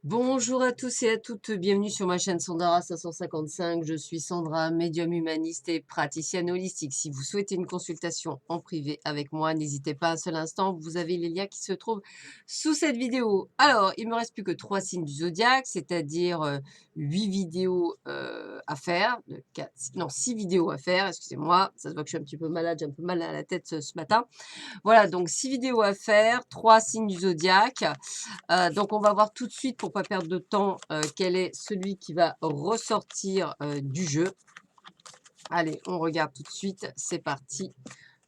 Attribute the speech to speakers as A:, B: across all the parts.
A: Bonjour à tous et à toutes, bienvenue sur ma chaîne Sandara 555. Je suis Sandra, médium humaniste et praticienne holistique. Si vous souhaitez une consultation en privé avec moi, n'hésitez pas un seul instant, vous avez les liens qui se trouvent sous cette vidéo. Alors, il me reste plus que 3 signes du zodiaque, c'est-à-dire 8 vidéos à faire, non 6 vidéos à faire, excusez-moi, ça se voit que je suis un petit peu malade, j'ai un peu mal à la tête ce matin. Voilà, donc 6 vidéos à faire, 3 signes du zodiaque. Donc on va voir tout de suite, pour pas perdre de temps, quel est celui qui va ressortir, du jeu. Allez, on regarde tout de suite, c'est parti.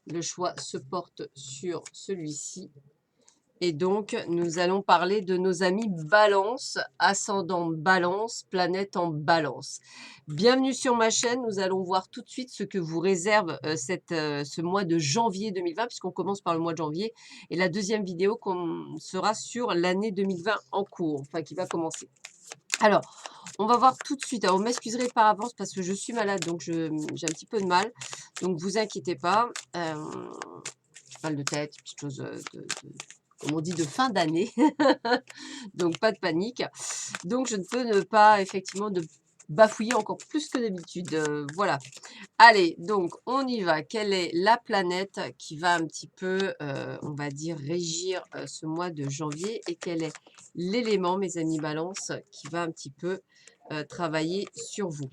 A: Le choix se porte sur celui-ci et donc nous allons parler de nos amis Balance, ascendant Balance, planète en Balance. Bienvenue sur ma chaîne, nous allons voir tout de suite ce que vous réserve, ce mois de janvier 2020, puisqu'on commence par le mois de janvier et la deuxième vidéo sera sur l'année 2020 en cours, enfin qui va commencer. Alors, on va voir tout de suite. Alors, vous m'excuserez par avance parce que je suis malade, donc j'ai un petit peu de mal. Donc, vous inquiétez pas. J'ai mal de tête, petite chose comme on dit, de fin d'année. Donc, pas de panique. Donc, je ne peux ne pas, effectivement, de bafouiller encore plus que d'habitude. Voilà. Allez, donc, on y va. Quelle est la planète qui va un petit peu, on va dire, régir ce mois de janvier et quel est l'élément, mes amis Balance, qui va un petit peu travailler sur vous.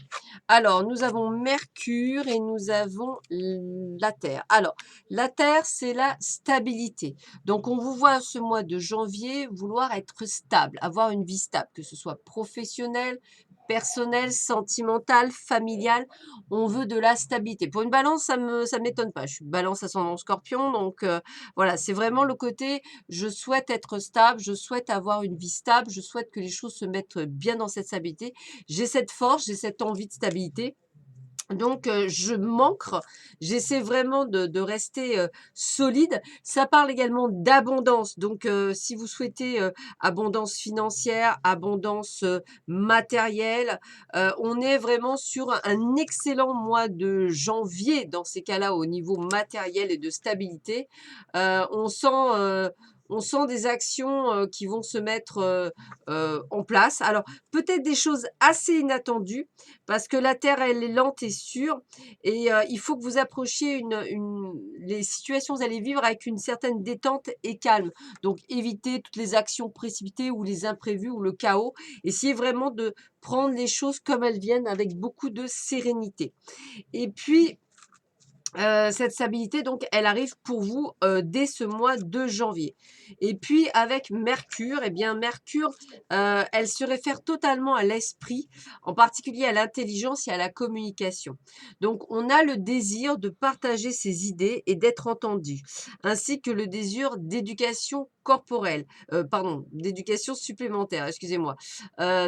A: Alors, nous avons Mercure et nous avons la Terre. Alors, la Terre, c'est la stabilité. Donc, on vous voit ce mois de janvier vouloir être stable, avoir une vie stable, que ce soit professionnelle, personnelle, sentimentale, familiale. On veut de la stabilité. Pour une balance, ça m'étonne pas. Je suis balance ascendant scorpion, donc voilà, c'est vraiment le côté je souhaite être stable, je souhaite avoir une vie stable, je souhaite que les choses se mettent bien dans cette stabilité. J'ai cette force, j'ai cette envie de stabilité. Donc, je m'ancre, j'essaie vraiment de rester solide. Ça parle également d'abondance. Donc, si vous souhaitez abondance financière, abondance matérielle, on est vraiment sur un excellent mois de janvier dans ces cas-là au niveau matériel et de stabilité. On sent des actions qui vont se mettre en place. Alors, peut-être des choses assez inattendues parce que la terre, elle est lente et sûre et il faut que vous approchiez les situations que vous allez vivre avec une certaine détente et calme. Donc, évitez toutes les actions précipitées ou les imprévus ou le chaos. Essayez vraiment de prendre les choses comme elles viennent avec beaucoup de sérénité. Et puis, cette stabilité, donc, elle arrive pour vous dès ce mois de janvier. Et puis, avec Mercure, eh bien, Mercure, elle se réfère totalement à l'esprit, en particulier à l'intelligence et à la communication. Donc, on a le désir de partager ses idées et d'être entendu, ainsi que le désir d'éducation corporelle, pardon, d'éducation supplémentaire, excusez-moi.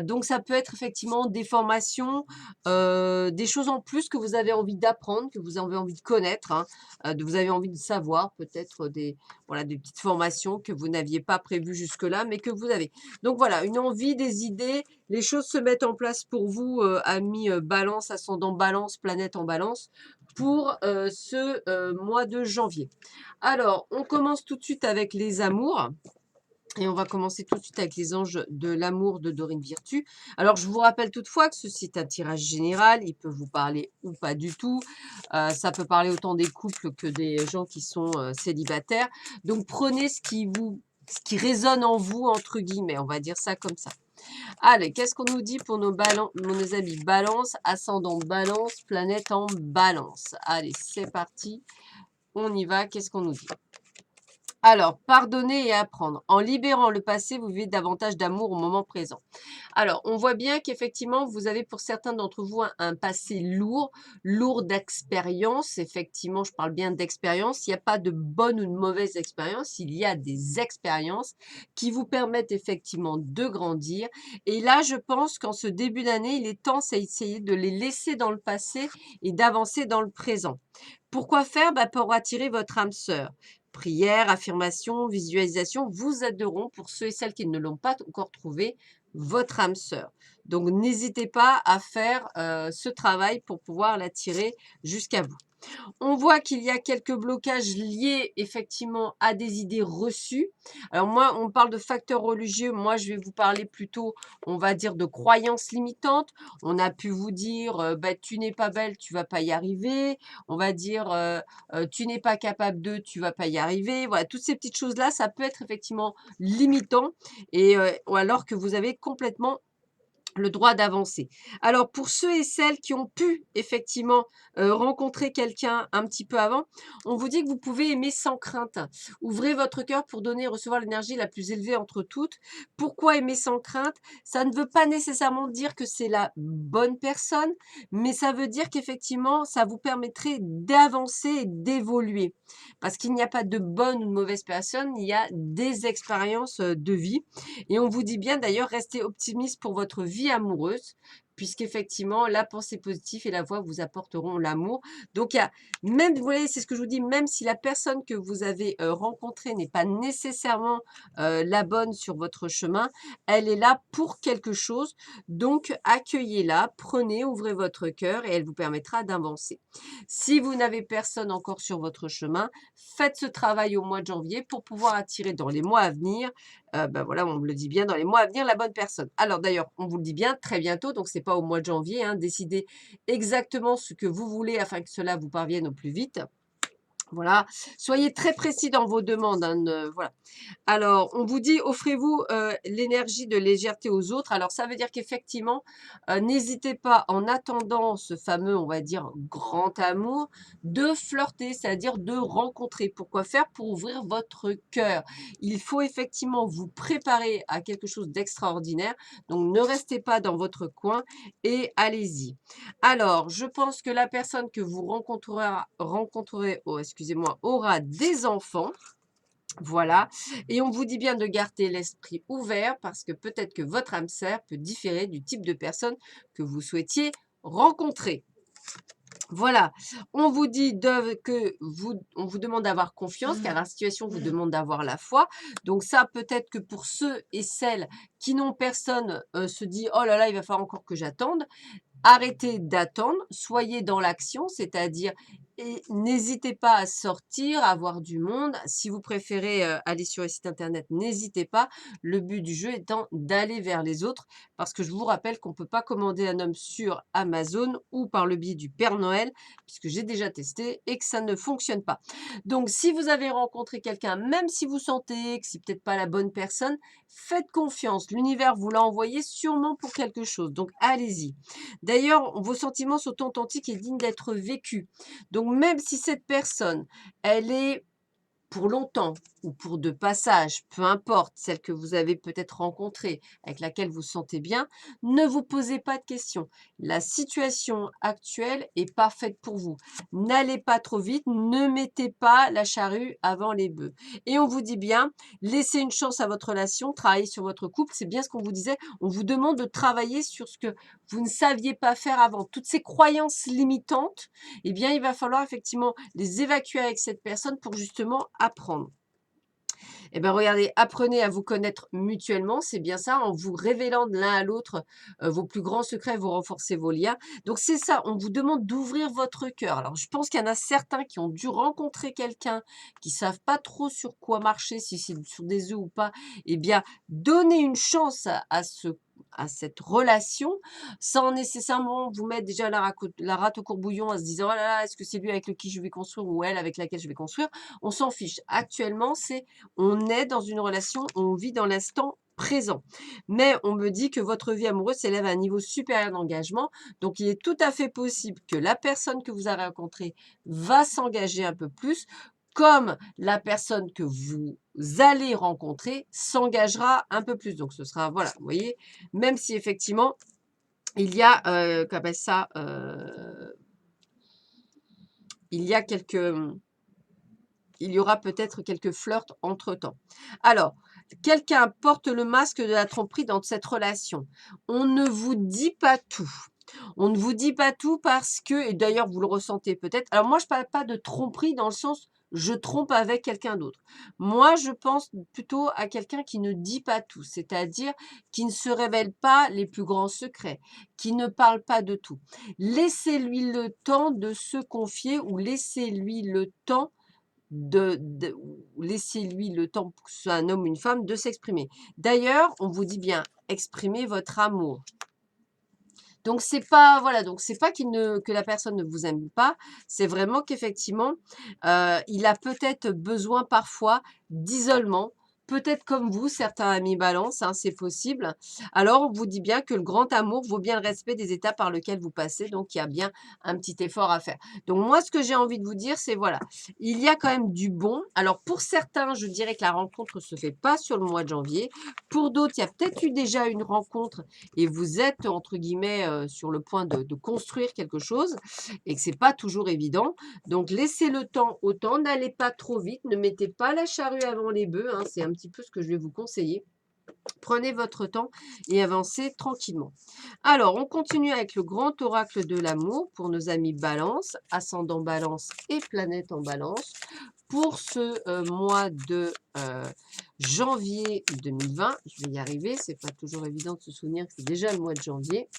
A: Donc, ça peut être effectivement des formations, des choses en plus que vous avez envie d'apprendre, que vous avez envie de connaître, hein, vous avez envie de savoir, peut-être voilà, des petites formations que vous n'aviez pas prévues jusque-là, mais que vous avez. Donc voilà, une envie, des idées, les choses se mettent en place pour vous, amis Balance, ascendant Balance, planète en Balance, pour ce mois de janvier. Alors, on commence tout de suite avec les amours. Et on va commencer tout de suite avec les anges de l'amour de Dorine Virtue. Alors, je vous rappelle toutefois que ceci est un tirage général. Il peut vous parler ou pas du tout. Ça peut parler autant des couples que des gens qui sont célibataires. Donc, prenez ce qui résonne en vous, entre guillemets. On va dire ça comme ça. Allez, qu'est-ce qu'on nous dit pour nos amis Balance, ascendant Balance, planète en Balance. Allez, c'est parti. On y va. Qu'est-ce qu'on nous dit? Alors, pardonner et apprendre. En libérant le passé, vous vivez davantage d'amour au moment présent. Alors, on voit bien qu'effectivement, vous avez pour certains d'entre vous un passé lourd, lourd d'expérience. Effectivement, je parle bien d'expérience. Il n'y a pas de bonne ou de mauvaise expérience. Il y a des expériences qui vous permettent effectivement de grandir. Et là, je pense qu'en ce début d'année, il est temps d'essayer de les laisser dans le passé et d'avancer dans le présent. Pourquoi faire? Pour attirer votre âme sœur. Prière, affirmation, visualisation vous aideront pour ceux et celles qui ne l'ont pas encore trouvé, votre âme sœur. Donc, n'hésitez pas à faire ce travail pour pouvoir l'attirer jusqu'à vous. On voit qu'il y a quelques blocages liés effectivement à des idées reçues. Alors moi, on parle de facteurs religieux. Moi, je vais vous parler plutôt, on va dire, de croyances limitantes. On a pu vous dire, bah, tu n'es pas belle, tu vas pas y arriver. On va dire, tu n'es pas capable de, tu vas pas y arriver. Voilà, toutes ces petites choses-là, ça peut être effectivement limitant et ou alors que vous avez complètement le droit d'avancer. Alors pour ceux et celles qui ont pu effectivement rencontrer quelqu'un un petit peu avant, on vous dit que vous pouvez aimer sans crainte. Ouvrez votre cœur pour donner et recevoir l'énergie la plus élevée entre toutes. Pourquoi aimer sans crainte? Ça ne veut pas nécessairement dire que c'est la bonne personne, mais ça veut dire qu'effectivement, ça vous permettrait d'avancer et d'évoluer. Parce qu'il n'y a pas de bonne ou de mauvaise personne, il y a des expériences de vie. Et on vous dit bien d'ailleurs, restez optimiste pour votre vie amoureuse, puisqu'effectivement, la pensée positive et la voix vous apporteront l'amour. Donc, il y a, même, vous voyez, c'est ce que je vous dis, même si la personne que vous avez rencontrée n'est pas nécessairement la bonne sur votre chemin, elle est là pour quelque chose. Donc, accueillez-la, prenez, ouvrez votre cœur et elle vous permettra d'avancer. Si vous n'avez personne encore sur votre chemin, faites ce travail au mois de janvier pour pouvoir attirer dans les mois à venir ben voilà, on me le dit bien, dans les mois à venir, la bonne personne. Alors d'ailleurs, on vous le dit bien, très bientôt, donc c'est pas au mois de janvier, hein, décidez exactement ce que vous voulez afin que cela vous parvienne au plus vite. Voilà, soyez très précis dans vos demandes, hein, voilà. Alors, on vous dit, offrez-vous l'énergie de légèreté aux autres. Alors, ça veut dire qu'effectivement, n'hésitez pas, en attendant ce fameux, on va dire, grand amour, de flirter, c'est-à-dire de rencontrer. Pourquoi faire? Pour ouvrir votre cœur. Il faut effectivement vous préparer à quelque chose d'extraordinaire. Donc, ne restez pas dans votre coin et allez-y. Alors, je pense que la personne que vous rencontrerez, oh, excusez-moi, aura des enfants. Voilà, et on vous dit bien de garder l'esprit ouvert parce que peut-être que votre âme sœur peut différer du type de personne que vous souhaitiez rencontrer. Voilà, on vous dit on vous demande d'avoir confiance, car la situation vous demande d'avoir la foi. Donc ça, peut-être que pour ceux et celles qui n'ont personne, se dit: «Oh là là, il va falloir encore que j'attende». Arrêtez d'attendre, soyez dans l'action, c'est-à-dire et n'hésitez pas à sortir, à voir du monde. Si vous préférez aller sur les sites internet, n'hésitez pas. Le but du jeu étant d'aller vers les autres, parce que je vous rappelle qu'on ne peut pas commander un homme sur Amazon ou par le biais du Père Noël, puisque j'ai déjà testé et que ça ne fonctionne pas. Donc, si vous avez rencontré quelqu'un, même si vous sentez que c'est peut-être pas la bonne personne, faites confiance. L'univers vous l'a envoyé sûrement pour quelque chose. Donc, allez-y. D'ailleurs, vos sentiments sont authentiques et dignes d'être vécus. Donc, même si cette personne, elle est pour longtemps ou pour de passage, peu importe, celle que vous avez peut-être rencontrée, avec laquelle vous vous sentez bien, ne vous posez pas de questions. La situation actuelle est parfaite pour vous. N'allez pas trop vite, ne mettez pas la charrue avant les bœufs. Et on vous dit bien, laissez une chance à votre relation, travaillez sur votre couple, c'est bien ce qu'on vous disait. On vous demande de travailler sur ce que vous ne saviez pas faire avant. Toutes ces croyances limitantes, eh bien, il va falloir effectivement les évacuer avec cette personne pour justement apprendre. Eh bien, regardez, apprenez à vous connaître mutuellement, c'est bien ça, en vous révélant de l'un à l'autre vos plus grands secrets, vous renforcez vos liens. Donc, c'est ça, on vous demande d'ouvrir votre cœur. Alors, je pense qu'il y en a certains qui ont dû rencontrer quelqu'un, qui ne savent pas trop sur quoi marcher, si c'est sur des œufs ou pas. Eh bien, donnez une chance à cette relation sans nécessairement vous mettre déjà la rate au courbouillon en se disant: «Oh là là, est-ce que c'est lui avec qui je vais construire ou elle avec laquelle je vais construire?» On s'en fiche. Actuellement, on est dans une relation, on vit dans l'instant présent. Mais on me dit que votre vie amoureuse s'élève à un niveau supérieur d'engagement. Donc, il est tout à fait possible que la personne que vous avez rencontrée va s'engager un peu plus, comme la personne que vous allez rencontrer s'engagera un peu plus. Donc, ce sera, voilà, vous voyez, même si effectivement, il y a, qu'on appelle ça, il y a il y aura peut-être quelques flirts entre-temps. Alors, quelqu'un porte le masque de la tromperie dans cette relation. On ne vous dit pas tout. On ne vous dit pas tout parce que, et d'ailleurs vous le ressentez peut-être. Alors moi, je ne parle pas de tromperie dans le sens je trompe avec quelqu'un d'autre. Moi, je pense plutôt à quelqu'un qui ne dit pas tout, c'est-à-dire qui ne se révèle pas les plus grands secrets, qui ne parle pas de tout. Laissez-lui le temps de se confier ou laissez-lui le temps laissez-lui le temps, que ce soit un homme ou une femme, de s'exprimer. D'ailleurs, on vous dit bien, exprimez votre amour. Donc c'est pas voilà, donc c'est pas que la personne ne vous aime pas, c'est vraiment qu'effectivement, il a peut-être besoin parfois d'isolement, peut-être comme vous, certains amis balance, hein, c'est possible. Alors on vous dit bien que le grand amour vaut bien le respect des étapes par lesquelles vous passez, donc il y a bien un petit effort à faire. Donc moi, ce que j'ai envie de vous dire, c'est voilà, il y a quand même du bon. Alors pour certains, je dirais que la rencontre se fait pas sur le mois de janvier. Pour d'autres, il y a peut-être eu déjà une rencontre et vous êtes, entre guillemets, sur le point de construire quelque chose et que c'est pas toujours évident. Donc, laissez le temps au temps, n'allez pas trop vite, ne mettez pas la charrue avant les bœufs, hein, c'est un petit peu ce que je vais vous conseiller. Prenez votre temps et avancez tranquillement. Alors, on continue avec le grand oracle de l'amour pour nos amis Balance, ascendant Balance et planète en Balance pour ce mois de janvier 2020. Je vais y arriver, c'est pas toujours évident de se souvenir que c'est déjà le mois de janvier.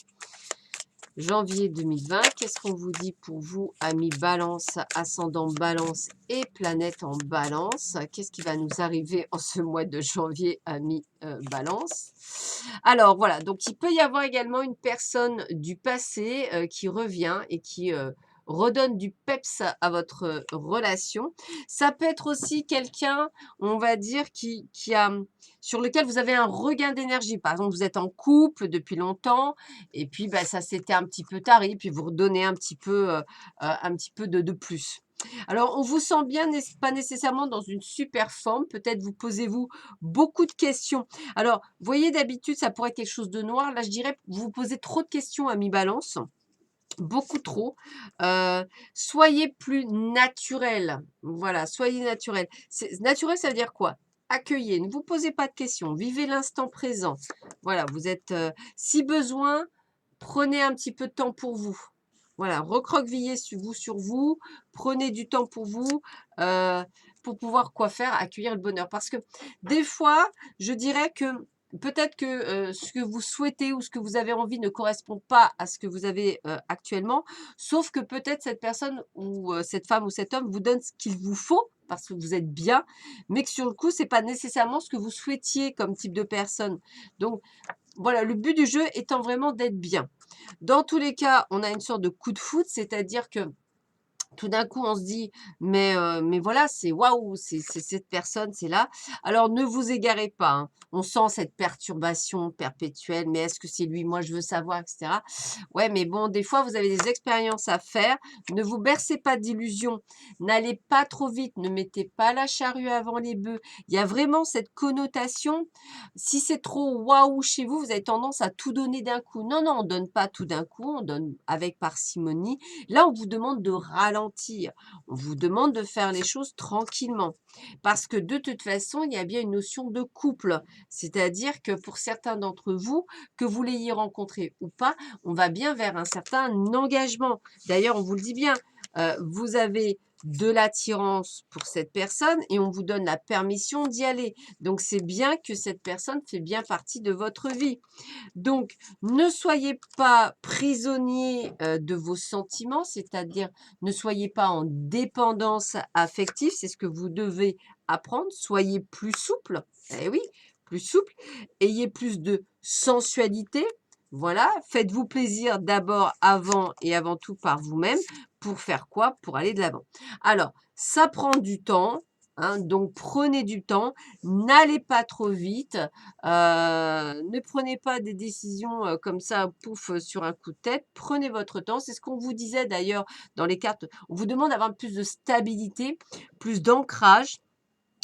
A: Janvier 2020, qu'est-ce qu'on vous dit pour vous, amis Balance, ascendant Balance et planète en Balance? Qu'est-ce qui va nous arriver en ce mois de janvier, amis Balance? Alors voilà, donc il peut y avoir également une personne du passé qui revient et qui redonne du peps à votre relation. Ça peut être aussi quelqu'un, on va dire, sur lequel vous avez un regain d'énergie. Par exemple, vous êtes en couple depuis longtemps et puis bah, ça s'était un petit peu tari, puis vous redonnez un petit peu de plus. Alors, on vous sent bien, pas nécessairement dans une super forme. Peut-être vous posez-vous beaucoup de questions. Alors, vous voyez, d'habitude, ça pourrait être quelque chose de noir. Là, je dirais, vous vous posez trop de questions à mi-balance. Beaucoup trop. Soyez plus naturel. Voilà, soyez naturel. Naturel, ça veut dire quoi? Accueillez, ne vous posez pas de questions. Vivez l'instant présent. Voilà, vous êtes, si besoin, prenez un petit peu de temps pour vous. Voilà, recroquevillez sur vous, prenez du temps pour pouvoir quoi faire? Accueillir le bonheur. Parce que des fois, je dirais que peut-être que ce que vous souhaitez ou ce que vous avez envie ne correspond pas à ce que vous avez actuellement, sauf que peut-être cette personne ou cette femme ou cet homme vous donne ce qu'il vous faut parce que vous êtes bien, mais que sur le coup, c'est pas nécessairement ce que vous souhaitiez comme type de personne. Donc, voilà, le but du jeu étant vraiment d'être bien. Dans tous les cas, on a une sorte de coup de foudre, c'est-à-dire que tout d'un coup, on se dit: mais voilà, c'est waouh, c'est cette personne, c'est là». Alors ne vous égarez pas, hein. On sent cette perturbation perpétuelle: «Mais est-ce que c'est lui? Moi, je veux savoir» et cetera. Ouais, mais bon, des fois, vous avez des expériences à faire. Ne vous bercez pas d'illusions. N'allez pas trop vite. Ne mettez pas la charrue avant les bœufs. Il y a vraiment cette connotation. Si c'est trop waouh chez vous, vous avez tendance à tout donner d'un coup. Non, non, on donne pas tout d'un coup, on donne avec parcimonie. Là, on vous demande de ralentir. On vous demande de faire les choses tranquillement. Parce que de toute façon, il y a bien une notion de couple. C'est-à-dire que pour certains d'entre vous, que vous l'ayez rencontré ou pas, on va bien vers un certain engagement. D'ailleurs, on vous le dit bien, vous avez de l'attirance pour cette personne et on vous donne la permission d'y aller. Donc, c'est bien que cette personne fait bien partie de votre vie. Donc, ne soyez pas prisonnier de vos sentiments, c'est-à-dire ne soyez pas en dépendance affective, c'est ce que vous devez apprendre. Soyez plus souple, eh oui, plus souple. Ayez plus de sensualité. Voilà, faites-vous plaisir d'abord, avant et avant tout par vous-même. Pour faire quoi? Pour aller de l'avant. Alors, ça prend du temps, hein, donc prenez du temps, n'allez pas trop vite, ne prenez pas des décisions comme ça, pouf, sur un coup de tête. Prenez votre temps. C'est ce qu'on vous disait d'ailleurs dans les cartes. On vous demande d'avoir plus de stabilité, plus d'ancrage.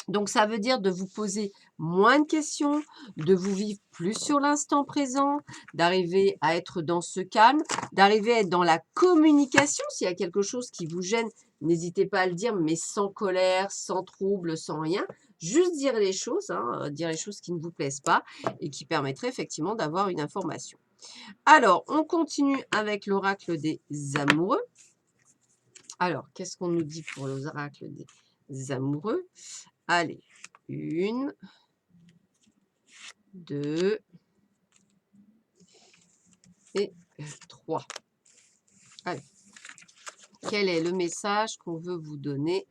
A: Donc, ça veut dire de vous poser moins de questions, de vous vivre plus sur l'instant présent, d'arriver à être dans ce calme, d'arriver à être dans la communication. S'il y a quelque chose qui vous gêne, n'hésitez pas à le dire, mais sans colère, sans trouble, sans rien. Juste dire les choses, hein, dire les choses qui ne vous plaisent pas et qui permettraient effectivement d'avoir une information. Alors, on continue avec l'oracle des amoureux. Alors, qu'est-ce qu'on nous dit pour l'oracle des amoureux. Allez, 1, 2 et 3. Allez, quel est le message qu'on veut vous donner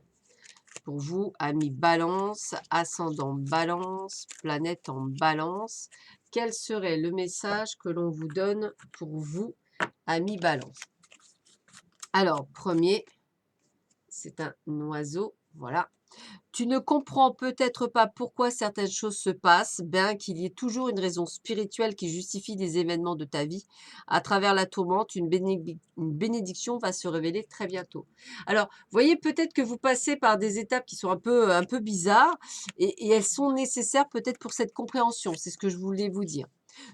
A: pour vous, amis Balance, ascendant Balance, planète en Balance? Quel serait le message que l'on vous donne pour vous, amis Balance? Alors, premier, c'est un oiseau, voilà. Tu ne comprends peut-être pas pourquoi certaines choses se passent, bien qu'il y ait toujours une raison spirituelle qui justifie des événements de ta vie. À travers la tourmente, une bénédiction va se révéler très bientôt. Alors, voyez peut-être que vous passez par des étapes qui sont un peu bizarres et elles sont nécessaires peut-être pour cette compréhension. C'est ce que je voulais vous dire.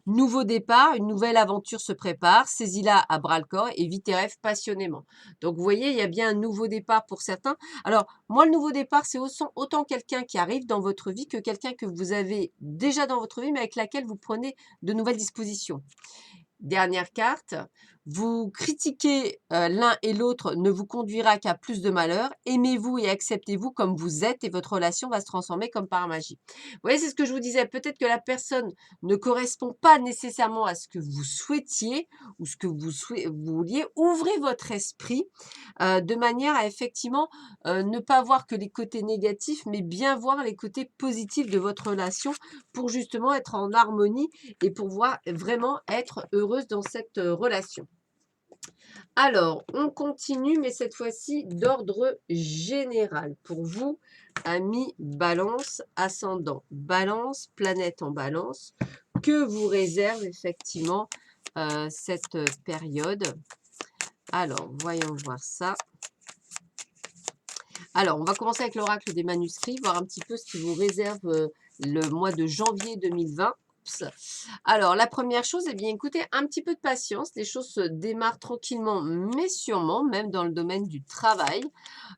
A: Nouveau départ, une nouvelle aventure se prépare, saisis-la à bras-le-corps et vis tes rêves passionnément. Donc, vous voyez, il y a bien un nouveau départ pour certains. Alors, moi, le nouveau départ, c'est autant quelqu'un qui arrive dans votre vie que quelqu'un que vous avez déjà dans votre vie, mais avec laquelle vous prenez de nouvelles dispositions. Dernière carte, vous critiquer l'un et l'autre ne vous conduira qu'à plus de malheur. Aimez-vous et acceptez-vous comme vous êtes et votre relation va se transformer comme par magie. Vous voyez, c'est ce que je vous disais. Peut-être que la personne ne correspond pas nécessairement à ce que vous souhaitiez ou ce que vous vouliez. Ouvrez votre esprit de manière à effectivement ne pas voir que les côtés négatifs, mais bien voir les côtés positifs de votre relation pour justement être en harmonie et pour vraiment être heureuse dans cette relation. Alors, on continue, mais cette fois-ci d'ordre général. Pour vous, amis Balance, ascendant Balance, planète en Balance, que vous réserve effectivement cette période? Alors, voyons voir ça. Alors, on va commencer avec l'oracle des manuscrits, voir un petit peu ce qui vous réserve le mois de janvier 2020. Alors, la première chose, eh bien, écoutez, un petit peu de patience. Les choses se démarrent tranquillement, mais sûrement, même dans le domaine du travail.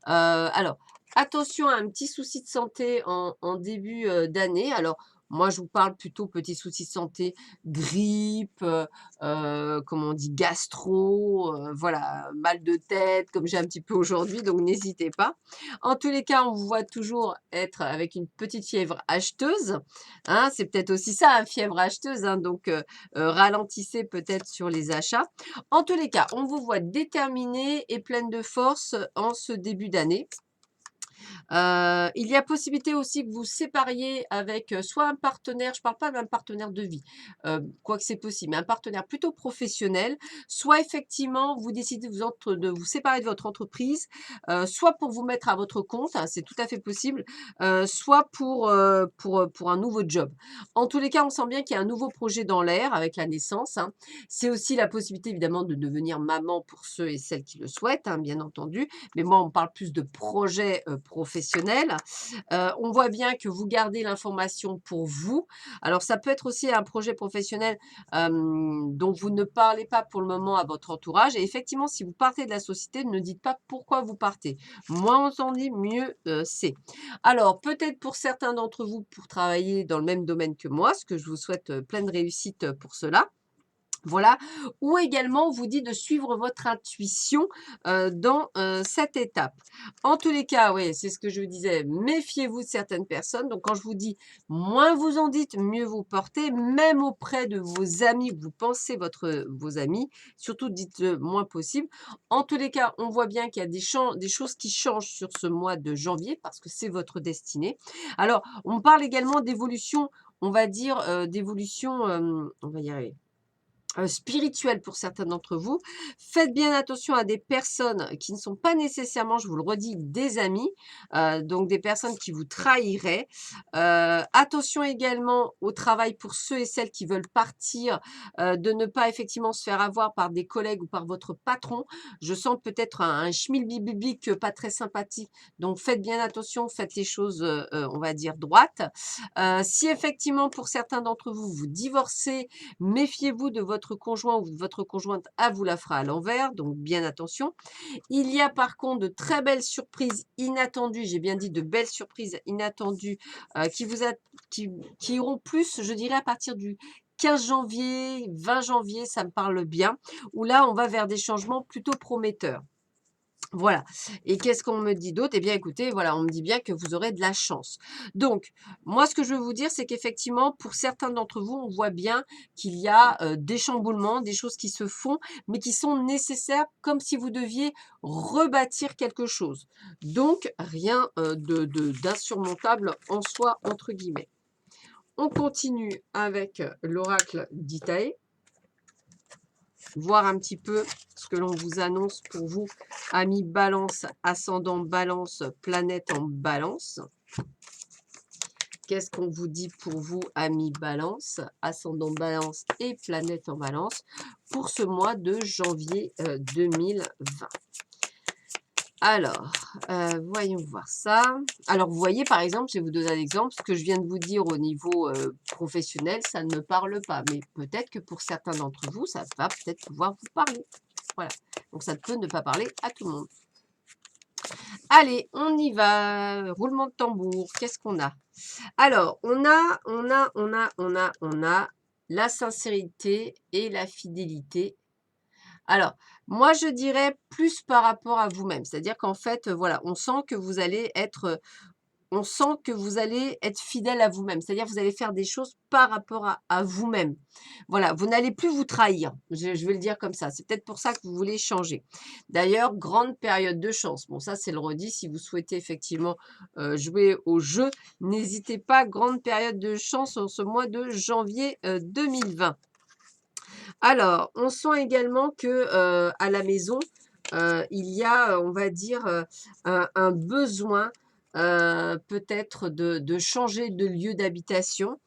A: Alors, attention à un petit souci de santé en début d'année. Alors, moi, je vous parle plutôt petits soucis de santé, grippe, comment on dit, gastro, voilà, mal de tête, comme j'ai un petit peu aujourd'hui, donc n'hésitez pas. En tous les cas, on vous voit toujours être avec une petite fièvre acheteuse. Hein, c'est peut-être aussi ça, une fièvre acheteuse. Hein, donc, ralentissez peut-être sur les achats. En tous les cas, on vous voit déterminée et pleine de force en ce début d'année. Il y a possibilité aussi que vous sépariez avec, soit un partenaire, je ne parle pas d'un partenaire de vie, quoique c'est possible, mais un partenaire plutôt professionnel, soit effectivement vous décidez de vous séparer de votre entreprise, soit pour vous mettre à votre compte, hein, c'est tout à fait possible, soit pour un nouveau job. En tous les cas, on sent bien qu'il y a un nouveau projet dans l'air avec la naissance, hein. C'est aussi la possibilité évidemment de devenir maman pour ceux et celles qui le souhaitent, hein, bien entendu, mais moi, on parle plus de projets professionnels. On voit bien que vous gardez l'information pour vous. Alors, ça peut être aussi un projet professionnel dont vous ne parlez pas pour le moment à votre entourage. Et effectivement, si vous partez de la société, ne dites pas pourquoi vous partez. Moins on s'en dit, mieux c'est. Alors, peut-être pour certains d'entre vous, pour travailler dans le même domaine que moi, ce que je vous souhaite pleine réussite pour cela. Voilà, ou également on vous dit de suivre votre intuition dans cette étape. En tous les cas, oui, c'est ce que je vous disais, méfiez-vous de certaines personnes. Donc quand je vous dis moins vous en dites, mieux vous portez, même auprès de vos amis, vous pensez vos amis, surtout dites le moins possible. En tous les cas, on voit bien qu'il y a des choses qui changent sur ce mois de janvier parce que c'est votre destinée. Alors, on parle également d'évolution, on va dire d'évolution, on va y arriver spirituel pour certains d'entre vous. Faites bien attention à des personnes qui ne sont pas nécessairement, je vous le redis, des amis, donc des personnes qui vous trahiraient. Attention également au travail pour ceux et celles qui veulent partir, de ne pas effectivement se faire avoir par des collègues ou par votre patron. Je sens peut-être un schmilblibliblique pas très sympathique, donc faites bien attention, faites les choses, on va dire droites. Si effectivement pour certains d'entre vous, vous divorcez, méfiez-vous de votre conjoint ou de votre conjointe, elle vous la fera à l'envers, donc bien attention. Il y a par contre de très belles surprises inattendues, j'ai bien dit de belles surprises inattendues qui iront plus, je dirais, à partir du 15 janvier, 20 janvier, ça me parle bien, où là, on va vers des changements plutôt prometteurs. Voilà. Et qu'est-ce qu'on me dit d'autre? Eh bien, écoutez, voilà, on me dit bien que vous aurez de la chance. Donc, moi, ce que je veux vous dire, c'est qu'effectivement, pour certains d'entre vous, on voit bien qu'il y a des chamboulements, des choses qui se font, mais qui sont nécessaires, comme si vous deviez rebâtir quelque chose. Donc, rien d'insurmontable en soi, entre guillemets. On continue avec l'oracle d'Itaé, voir un petit peu ce que l'on vous annonce pour vous, amis Balance, ascendant Balance, planète en Balance. Qu'est-ce qu'on vous dit pour vous, amis Balance, ascendant Balance et planète en Balance, pour ce mois de janvier 2020? Alors, voyons voir ça. Alors, vous voyez, par exemple, je vais vous donner un exemple. Ce que je viens de vous dire au niveau professionnel, ça ne me parle pas. Mais peut-être que pour certains d'entre vous, ça va peut-être pouvoir vous parler. Voilà. Donc, ça peut ne pas parler à tout le monde. Allez, on y va. Roulement de tambour. Qu'est-ce qu'on a? Alors, on a la sincérité et la fidélité. Alors, moi, je dirais plus par rapport à vous-même. C'est-à-dire qu'en fait, voilà, on sent que vous allez être fidèle à vous-même. C'est-à-dire que vous allez faire des choses par rapport à vous-même. Voilà, vous n'allez plus vous trahir. Je vais le dire comme ça. C'est peut-être pour ça que vous voulez changer. D'ailleurs, grande période de chance. Bon, ça, c'est le redit. Si vous souhaitez effectivement jouer au jeu, n'hésitez pas. Grande période de chance en ce mois de janvier 2020. Alors, on sent également que à la maison, il y a, on va dire, un besoin peut-être de changer de lieu d'habitation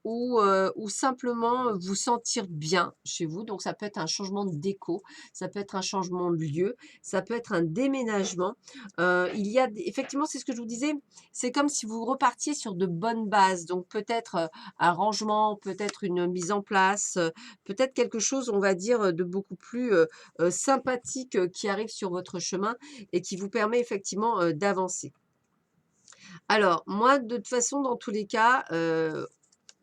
A: ou simplement vous sentir bien chez vous. Donc, ça peut être un changement de déco, ça peut être un changement de lieu, ça peut être un déménagement. Il y a effectivement, c'est ce que je vous disais, c'est comme si vous repartiez sur de bonnes bases. Donc, peut-être un rangement, peut-être une mise en place, peut-être quelque chose, on va dire, de beaucoup plus sympathique qui arrive sur votre chemin et qui vous permet effectivement d'avancer. Alors, moi, de toute façon, dans tous les cas,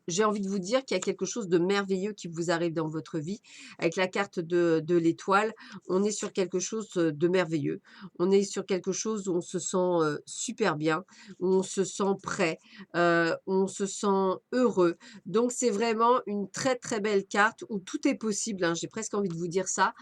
A: j'ai envie de vous dire qu'il y a quelque chose de merveilleux qui vous arrive dans votre vie. Avec la carte de l'étoile, on est sur quelque chose de merveilleux. On est sur quelque chose où on se sent super bien, où on se sent prêt, où on se sent heureux. Donc, c'est vraiment une très, très belle carte où tout est possible, hein. J'ai presque envie de vous dire ça.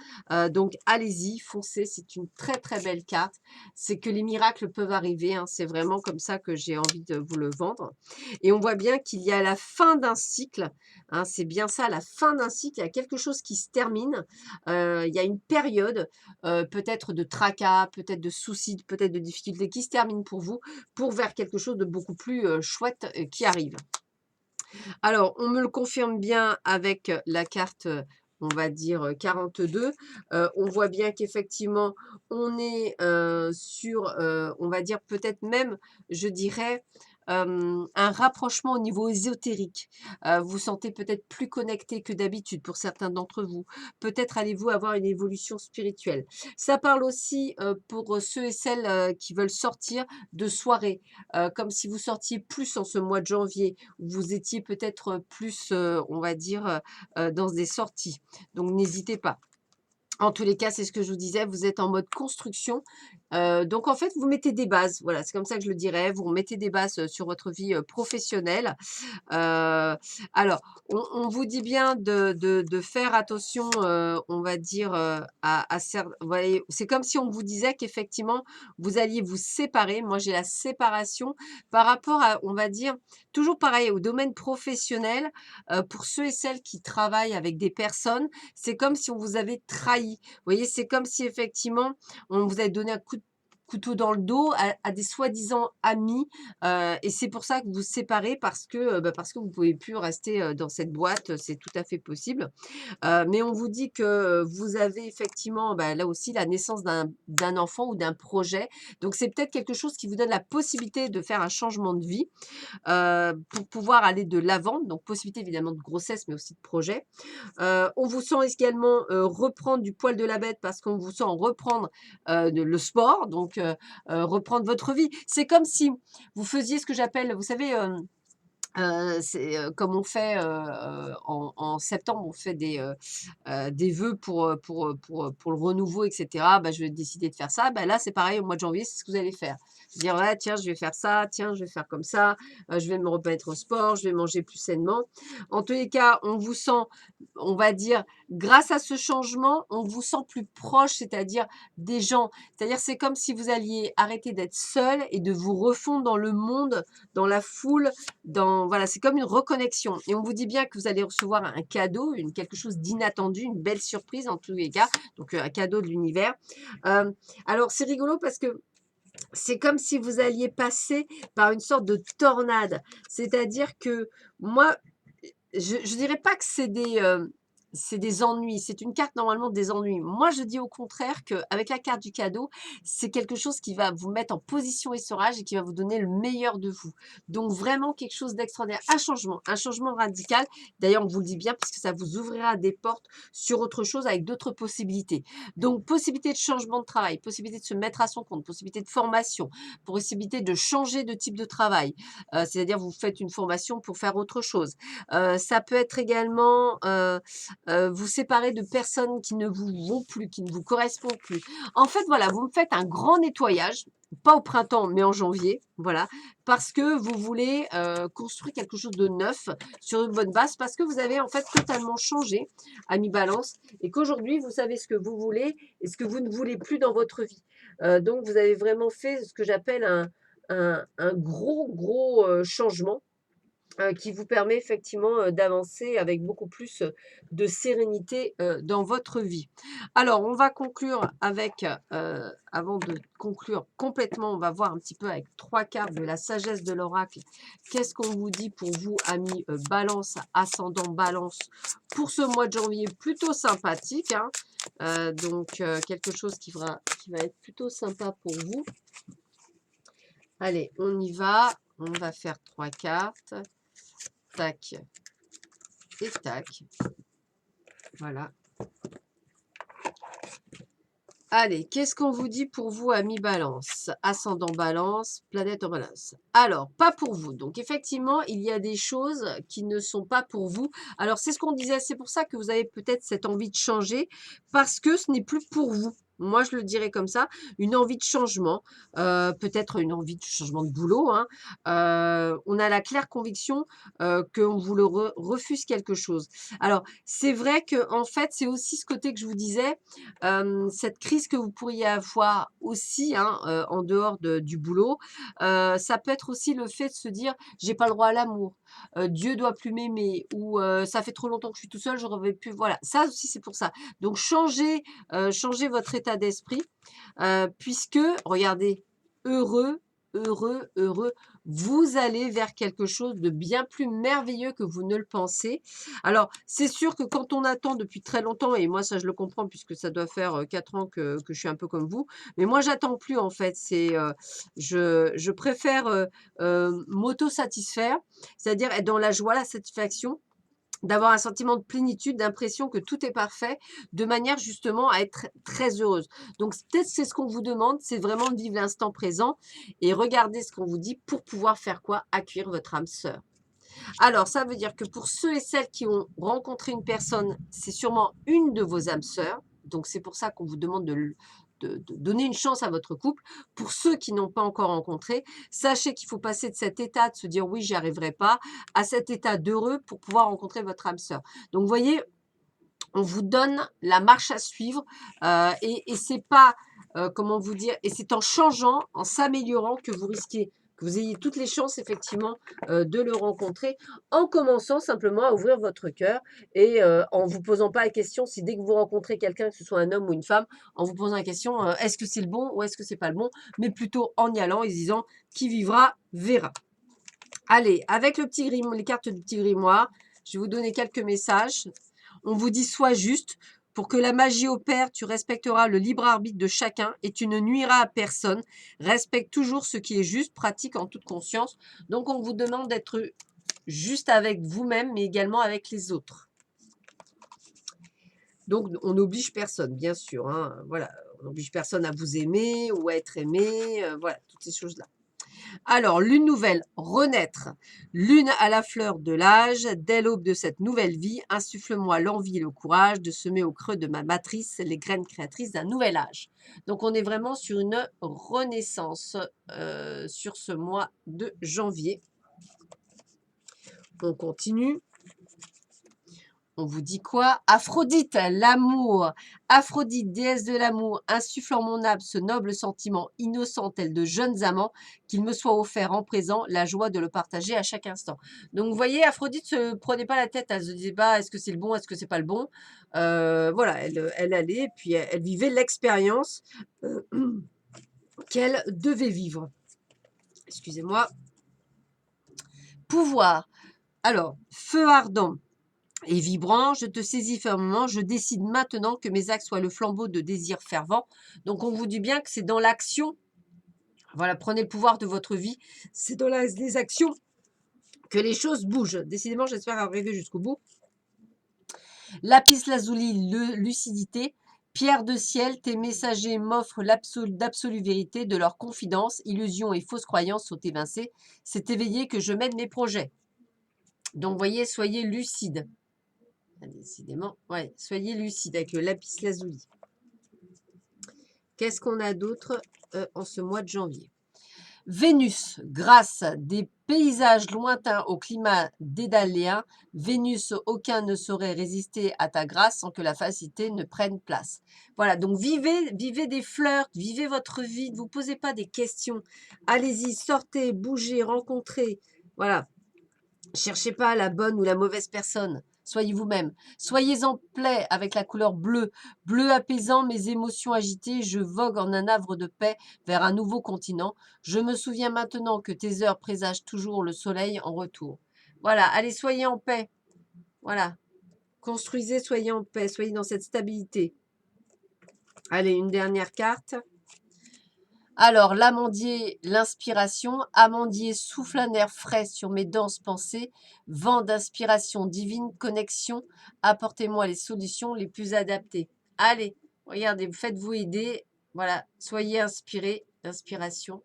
A: Donc, allez-y, foncez. C'est une très, très belle carte. C'est que les miracles peuvent arriver, hein. C'est vraiment comme ça que j'ai envie de vous le vendre. Et on voit bien qu'il y a la fin d'un cycle, hein, c'est bien ça, la fin d'un cycle, il y a quelque chose qui se termine, il y a une période, peut-être de tracas, peut-être de soucis, peut-être de difficultés qui se terminent pour vous, pour vers quelque chose de beaucoup plus, chouette, qui arrive. Alors, on me le confirme bien avec la carte, on va dire, 42. On voit bien qu'effectivement, on est, sur, on va dire peut-être même, je dirais, un rapprochement au niveau ésotérique. Vous vous sentez peut-être plus connecté que d'habitude pour certains d'entre vous. Peut-être allez-vous avoir une évolution spirituelle. Ça parle aussi, pour ceux et celles, qui veulent sortir de soirées, comme si vous sortiez plus en ce mois de janvier, où vous étiez peut-être plus, on va dire, dans des sorties. Donc n'hésitez pas. En tous les cas, c'est ce que je vous disais, vous êtes en mode construction. Donc en fait, vous mettez des bases. Voilà, c'est comme ça que je le dirais. Vous mettez des bases, sur votre vie, professionnelle. Heu, alors, on vous dit bien de faire attention, on va dire, à cer vous voyez, c'est comme si on vous disait qu'effectivement, vous alliez vous séparer. Moi, j'ai la séparation par rapport à, on va dire, toujours pareil, au domaine professionnel, pour ceux et celles qui travaillent avec des personnes, c'est comme si on vous avait trahi. Vous voyez, c'est comme si effectivement, on vous avait donné un coup de couteau dans le dos à des soi-disant amis, et c'est pour ça que vous vous séparez parce que vous pouvez plus rester, dans cette boîte, c'est tout à fait possible. Mais on vous dit que vous avez effectivement, bah, là aussi la naissance d'un enfant ou d'un projet. Donc c'est peut-être quelque chose qui vous donne la possibilité de faire un changement de vie, pour pouvoir aller de l'avant. Donc possibilité évidemment de grossesse, mais aussi de projet. On vous sent également, reprendre du poil de la bête parce qu'on vous sent reprendre, le sport, donc reprendre votre vie. C'est comme si vous faisiez ce que j'appelle, vous savez, Comme on fait, en septembre, on fait des vœux pour le renouveau et cetera. Bah, je vais décider de faire ça. Bah, là, c'est pareil au mois de janvier, c'est ce que vous allez faire. Dire: «Ouais, tiens, je vais faire ça, tiens, je vais faire comme ça, je vais me remettre au sport, je vais manger plus sainement». En tous les cas, on vous sent, on va dire, grâce à ce changement, on vous sent plus proche, c'est-à-dire des gens. C'est-à-dire, c'est comme si vous alliez arrêter d'être seul et de vous refondre dans le monde, dans la foule, voilà, c'est comme une reconnexion et on vous dit bien que vous allez recevoir un cadeau, quelque chose d'inattendu, une belle surprise en tous les cas, donc un cadeau de l'univers. Hem, alors c'est rigolo parce que c'est comme si vous alliez passer par une sorte de tornade. C'est-à-dire que moi, je dirais pas que c'est des ennuis, c'est une carte normalement des ennuis. Moi, je dis au contraire qu'avec la carte du cadeau, c'est quelque chose qui va vous mettre en position essorage et qui va vous donner le meilleur de vous. Donc vraiment quelque chose d'extraordinaire, un changement radical. D'ailleurs, on vous le dit bien parce que ça vous ouvrira des portes sur autre chose avec d'autres possibilités. Donc possibilité de changement de travail, possibilité de se mettre à son compte, possibilité de formation, possibilité de changer de type de travail. C'est-à-dire vous faites une formation pour faire autre chose. Ça peut être également, vous séparer de personnes qui ne vous vont plus, qui ne vous correspondent plus. En fait, voilà, vous me faites un grand nettoyage, pas au printemps, mais en janvier, voilà, parce que vous voulez, construire quelque chose de neuf sur une bonne base, parce que vous avez en fait totalement changé, ami Balance, et qu'aujourd'hui vous savez ce que vous voulez et ce que vous ne voulez plus dans votre vie. Donc vous avez vraiment fait ce que j'appelle un gros, changement qui vous permet effectivement, d'avancer avec beaucoup plus, de sérénité, dans votre vie. Alors on va conclure avec, avant de conclure complètement, on va voir un petit peu avec 3 cartes de la sagesse de l'oracle. Qu'est-ce qu'on vous dit pour vous, amis, Balance, ascendant Balance, pour ce mois de janvier plutôt sympathique, hein, donc quelque chose qui va être plutôt sympa pour vous. Allez, on y va, on va faire 3 cartes. Tac et tac. Voilà. Allez, qu'est-ce qu'on vous dit pour vous, amis Balance? Ascendant Balance, planète en Balance. Alors, pas pour vous. Donc, effectivement, il y a des choses qui ne sont pas pour vous. Alors, c'est ce qu'on disait. C'est pour ça que vous avez peut-être cette envie de changer parce que ce n'est plus pour vous. Moi, je le dirais comme ça, une envie de changement, peut-être une envie de changement de boulot, hein. On a la claire conviction qu'on vous le refuse quelque chose. Alors, c'est vrai que en fait, c'est aussi ce côté que je vous disais, cette crise que vous pourriez avoir aussi, hein, en dehors du boulot, ça peut être aussi le fait de se dire: «J'ai pas le droit à l'amour, Dieu doit plus m'aimer» ou «Ça fait trop longtemps que je suis tout seul, je ne plus», voilà, ça aussi c'est pour ça. Donc changez votre état d'esprit, puisque regardez, heureux, heureux, vous allez vers quelque chose de bien plus merveilleux que vous ne le pensez. Alors, c'est sûr que quand on attend depuis très longtemps, et moi ça je le comprends puisque ça doit faire 4 ans que je suis un peu comme vous, mais moi j'attends plus en fait. Je préfère m'auto-satisfaire, c'est-à-dire être dans la joie, la satisfaction, d'avoir un sentiment de plénitude, d'impression que tout est parfait, de manière justement à être très heureuse. Donc peut-être c'est ce qu'on vous demande, c'est vraiment de vivre l'instant présent et regardez ce qu'on vous dit pour pouvoir faire quoi? Accueillir votre âme sœur. Alors, ça veut dire que pour ceux et celles qui ont rencontré une personne, c'est sûrement une de vos âmes sœurs. Donc, c'est pour ça qu'on vous demande de donner une chance à votre couple. Pour ceux qui n'ont pas encore rencontré, sachez qu'il faut passer de cet état de se dire oui, j'y arriverai pas, à cet état d'heureux pour pouvoir rencontrer votre âme sœur. Donc, vous voyez, on vous donne la marche à suivre et c'est pas, comment vous dire, et c'est en changeant, en s'améliorant que vous risquez, que vous ayez toutes les chances effectivement de le rencontrer, en commençant simplement à ouvrir votre cœur et en vous posant pas la question si dès que vous rencontrez quelqu'un, que ce soit un homme ou une femme, en vous posant la question est-ce que c'est le bon ou est-ce que c'est pas le bon, mais plutôt en y allant et se disant qui vivra verra. Allez, avec les cartes du petit grimoire, je vais vous donner quelques messages. On vous dit sois juste. Pour que la magie opère, tu respecteras le libre arbitre de chacun et tu ne nuiras à personne. Respecte toujours ce qui est juste, pratique en toute conscience. Donc, on vous demande d'être juste avec vous-même, mais également avec les autres. Donc, on n'oblige personne, bien sûr, hein. Voilà, on n'oblige personne à vous aimer ou à être aimé. Voilà, toutes ces choses-là. Alors, lune nouvelle, renaître. Lune à la fleur de l'âge, dès l'aube de cette nouvelle vie, insuffle-moi l'envie et le courage de semer au creux de ma matrice les graines créatrices d'un nouvel âge. Donc, on est vraiment sur une renaissance sur ce mois de janvier. On continue. On vous dit quoi? Aphrodite, l'amour. Aphrodite, déesse de l'amour, insuffle en mon âme ce noble sentiment innocent tel de jeunes amants, qu'il me soit offert en présent la joie de le partager à chaque instant. Donc, vous voyez, Aphrodite se prenait pas la tête, elle se disait pas est-ce que c'est le bon, est-ce que c'est pas le bon. Voilà, elle allait, puis elle vivait l'expérience qu'elle devait vivre. Excusez-moi. Pouvoir. Alors, feu ardent et vibrant, je te saisis fermement, je décide maintenant que mes actes soient le flambeau de désir fervent. Donc, on vous dit bien que c'est dans l'action. Voilà, prenez le pouvoir de votre vie. C'est dans les actions que les choses bougent. Décidément, j'espère arriver jusqu'au bout. Lapis lazuli, lucidité. Pierre de ciel, tes messagers m'offrent d'absolue vérité, de leur confidence, illusions et fausses croyances sont évincées. C'est éveillé que je mène mes projets. Donc, voyez, soyez lucide. Décidément, ouais, soyez lucide avec le lapis lazuli. Qu'est-ce qu'on a d'autre en ce mois de janvier? Vénus, grâce des paysages lointains au climat dédaléen, Vénus, aucun ne saurait résister à ta grâce sans que la facilité ne prenne place. Voilà, donc vivez des flirts, vivez votre vie, ne vous posez pas des questions. Allez-y, sortez, bougez, rencontrez. Voilà, cherchez pas la bonne ou la mauvaise personne. Soyez vous-même. Soyez en paix avec la couleur bleue. Bleu apaisant mes émotions agitées, je vogue en un havre de paix vers un nouveau continent. Je me souviens maintenant que tes heures présagent toujours le soleil en retour. Voilà, allez, soyez en paix. Voilà. Construisez, soyez en paix, soyez dans cette stabilité. Allez, une dernière carte. Alors, l'amandier, l'inspiration. Amandier souffle un air frais sur mes denses pensées. Vent d'inspiration divine, connexion. Apportez-moi les solutions les plus adaptées. Allez, regardez, faites-vous aider. Voilà, soyez inspirés. Inspiration.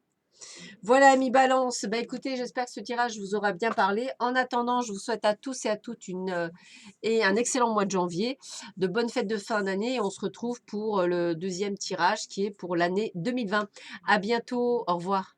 A: Voilà, amis Balance. Bah, écoutez, j'espère que ce tirage vous aura bien parlé. En attendant, je vous souhaite à tous et à toutes un excellent mois de janvier, de bonnes fêtes de fin d'année. Et on se retrouve pour le deuxième tirage qui est pour l'année 2020. À bientôt. Au revoir.